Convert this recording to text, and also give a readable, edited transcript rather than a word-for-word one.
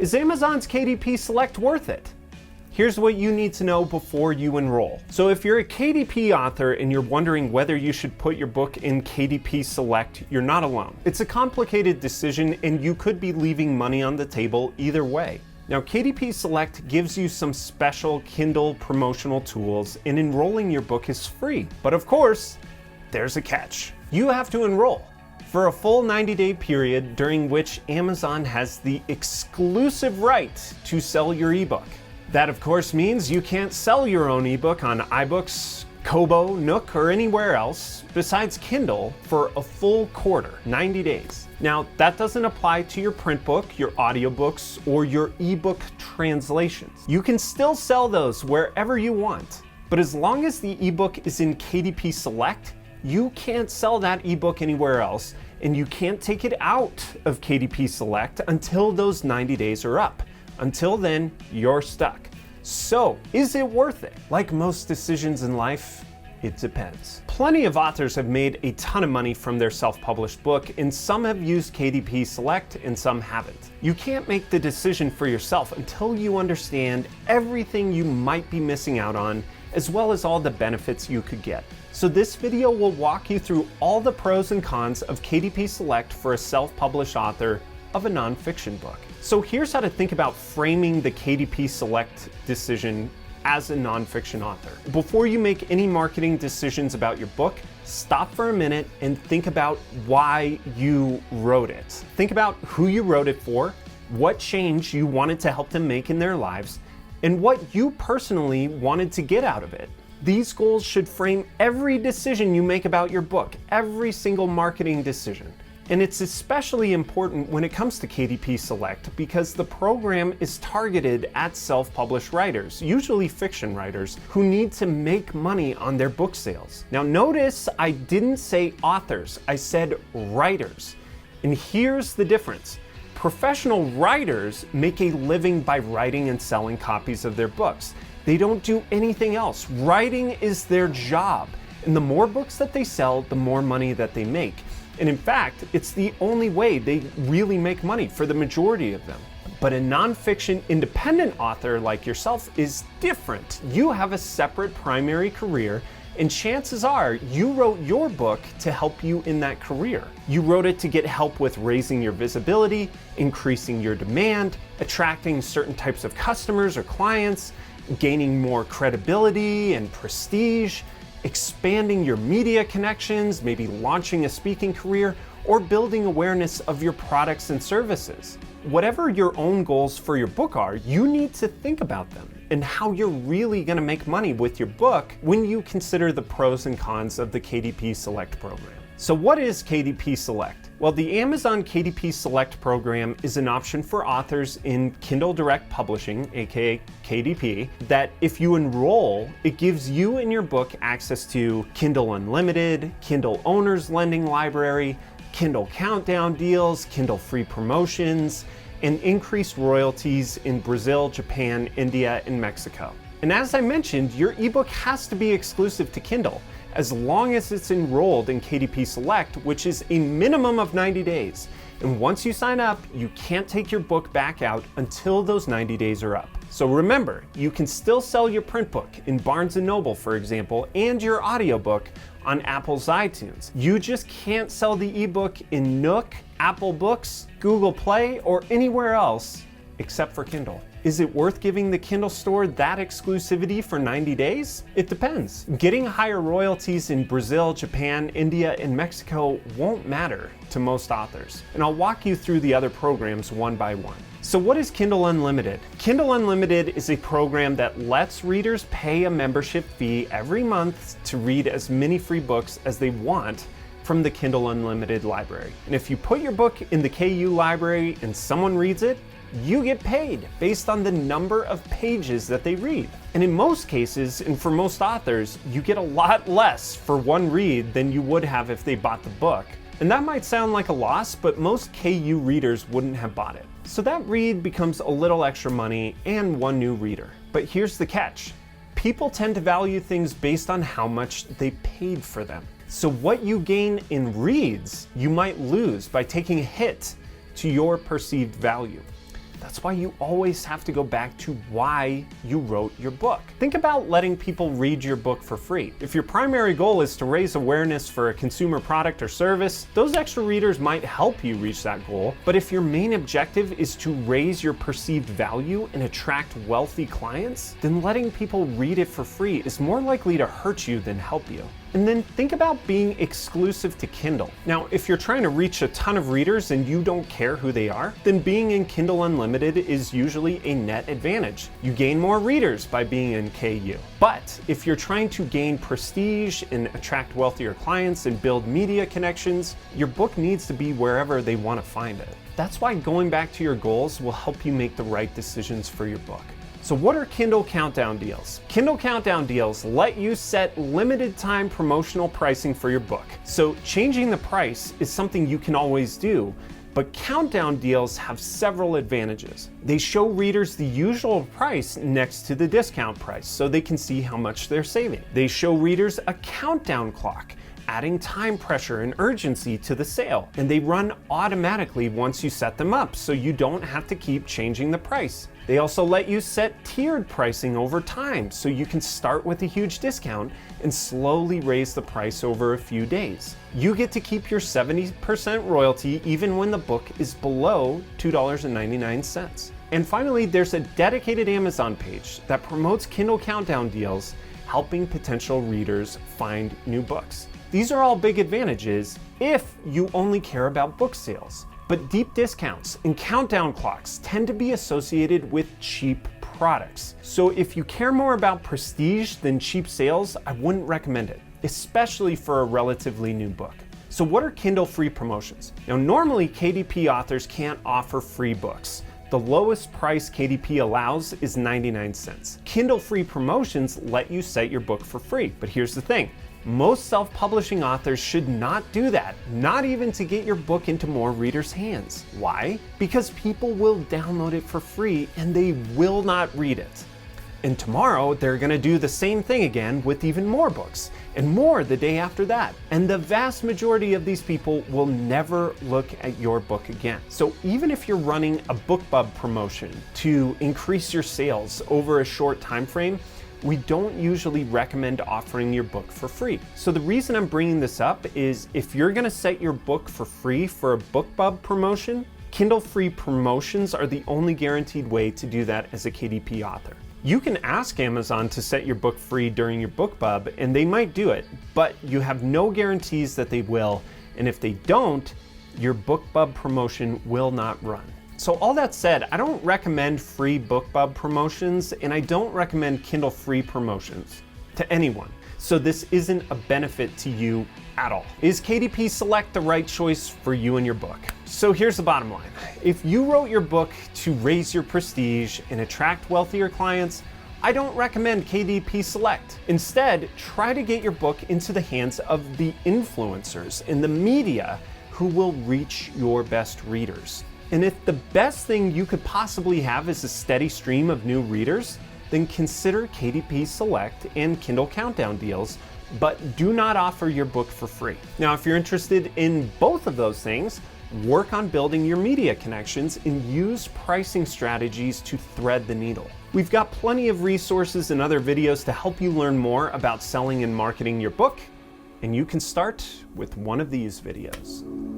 Is Amazon's KDP Select worth it? Here's what you need to know before you enroll. So if you're a KDP author and you're wondering whether you should put your book in KDP Select, you're not alone. It's a complicated decision and you could be leaving money on the table either way. Now, KDP Select gives you some special Kindle promotional tools and enrolling your book is free. But of course, there's a catch. You have to enroll for a full 90-day period during which Amazon has the exclusive right to sell your ebook. That of course means you can't sell your own ebook on iBooks, Kobo, Nook, or anywhere else besides Kindle for a full quarter, 90 days. Now, that doesn't apply to your print book, your audiobooks, or your ebook translations. You can still sell those wherever you want, but as long as the ebook is in KDP Select, you can't sell that ebook anywhere else, and you can't take it out of KDP Select until those 90 days are up. Until then, you're stuck. So, is it worth it? Like most decisions in life, it depends. Plenty of authors have made a ton of money from their self-published book, and some have used KDP Select and some haven't. You can't make the decision for yourself until you understand everything you might be missing out on, as well as all the benefits you could get. So this video will walk you through all the pros and cons of KDP Select for a self-published author of a nonfiction book. So here's how to think about framing the KDP Select decision as a nonfiction author. Before you make any marketing decisions about your book, stop for a minute and think about why you wrote it. Think about who you wrote it for, what change you wanted to help them make in their lives, and what you personally wanted to get out of it. These goals should frame every decision you make about your book, every single marketing decision. And it's especially important when it comes to KDP Select because the program is targeted at self-published writers, usually fiction writers, who need to make money on their book sales. Now notice I didn't say authors, I said writers. And here's the difference. Professional writers make a living by writing and selling copies of their books. They don't do anything else. Writing is their job. And the more books that they sell, the more money that they make. And in fact, it's the only way they really make money for the majority of them. But a nonfiction independent author like yourself is different. You have a separate primary career, and chances are you wrote your book to help you in that career. You wrote it to get help with raising your visibility, increasing your demand, attracting certain types of customers or clients, gaining more credibility and prestige, expanding your media connections, maybe launching a speaking career, or building awareness of your products and services. Whatever your own goals for your book are, you need to think about them and how you're really going to make money with your book when you consider the pros and cons of the KDP Select program. So what is KDP Select? Well, the Amazon KDP Select program is an option for authors in Kindle Direct Publishing, aka KDP, that if you enroll, it gives you and your book access to Kindle Unlimited, Kindle Owners Lending Library, Kindle Countdown deals, Kindle free promotions, and increased royalties in Brazil, Japan, India, and Mexico. And as I mentioned, your ebook has to be exclusive to Kindle, as long as it's enrolled in KDP Select, which is a minimum of 90 days. And once you sign up, you can't take your book back out until those 90 days are up. So remember, you can still sell your print book in Barnes & Noble, for example, and your audiobook on Apple's iTunes. You just can't sell the ebook in Nook, Apple Books, Google Play, or anywhere else except for Kindle. Is it worth giving the Kindle store that exclusivity for 90 days? It depends. Getting higher royalties in Brazil, Japan, India, and Mexico won't matter to most authors. And I'll walk you through the other programs one by one. So what is Kindle Unlimited? Kindle Unlimited is a program that lets readers pay a membership fee every month to read as many free books as they want from the Kindle Unlimited library. And if you put your book in the KU library and someone reads it, you get paid based on the number of pages that they read. And in most cases, and for most authors, you get a lot less for one read than you would have if they bought the book. And that might sound like a loss, but most KU readers wouldn't have bought it. So that read becomes a little extra money and one new reader. But here's the catch. People tend to value things based on how much they paid for them. So what you gain in reads, you might lose by taking a hit to your perceived value. That's why you always have to go back to why you wrote your book. Think about letting people read your book for free. If your primary goal is to raise awareness for a consumer product or service, those extra readers might help you reach that goal. But if your main objective is to raise your perceived value and attract wealthy clients, then letting people read it for free is more likely to hurt you than help you. And then think about being exclusive to Kindle. Now, if you're trying to reach a ton of readers and you don't care who they are, then being in Kindle Unlimited is usually a net advantage. You gain more readers by being in KU. But if you're trying to gain prestige and attract wealthier clients and build media connections, your book needs to be wherever they want to find it. That's why going back to your goals will help you make the right decisions for your book. So what are Kindle Countdown deals? Kindle Countdown deals let you set limited time promotional pricing for your book. So changing the price is something you can always do, but countdown deals have several advantages. They show readers the usual price next to the discount price so they can see how much they're saving. They show readers a countdown clock, adding time pressure and urgency to the sale. And they run automatically once you set them up, so you don't have to keep changing the price. They also let you set tiered pricing over time, so you can start with a huge discount and slowly raise the price over a few days. You get to keep your 70% royalty even when the book is below $2.99. And finally, there's a dedicated Amazon page that promotes Kindle Countdown deals, helping potential readers find new books. These are all big advantages if you only care about book sales. But deep discounts and countdown clocks tend to be associated with cheap products. So if you care more about prestige than cheap sales, I wouldn't recommend it, especially for a relatively new book. So what are Kindle free promotions? Now, normally KDP authors can't offer free books. The lowest price KDP allows is 99 cents. Kindle free promotions let you set your book for free, but here's the thing. Most self-publishing authors should not do that, not even to get your book into more readers' hands. Why? Because people will download it for free and they will not read it. And tomorrow they're gonna do the same thing again with even more books, and more the day after that. And the vast majority of these people will never look at your book again. So even if you're running a BookBub promotion to increase your sales over a short time frame, we don't usually recommend offering your book for free. So the reason I'm bringing this up is if you're gonna set your book for free for a BookBub promotion, Kindle free promotions are the only guaranteed way to do that as a KDP author. You can ask Amazon to set your book free during your BookBub and they might do it, but you have no guarantees that they will, and if they don't, your BookBub promotion will not run. So all that said, I don't recommend free BookBub promotions, and I don't recommend Kindle free promotions to anyone. So this isn't a benefit to you at all. Is KDP Select the right choice for you and your book? So here's the bottom line. If you wrote your book to raise your prestige and attract wealthier clients, I don't recommend KDP Select. Instead, try to get your book into the hands of the influencers in the media who will reach your best readers. And if the best thing you could possibly have is a steady stream of new readers, then consider KDP Select and Kindle Countdown deals, but do not offer your book for free. Now, if you're interested in both of those things, work on building your media connections and use pricing strategies to thread the needle. We've got plenty of resources and other videos to help you learn more about selling and marketing your book, and you can start with one of these videos.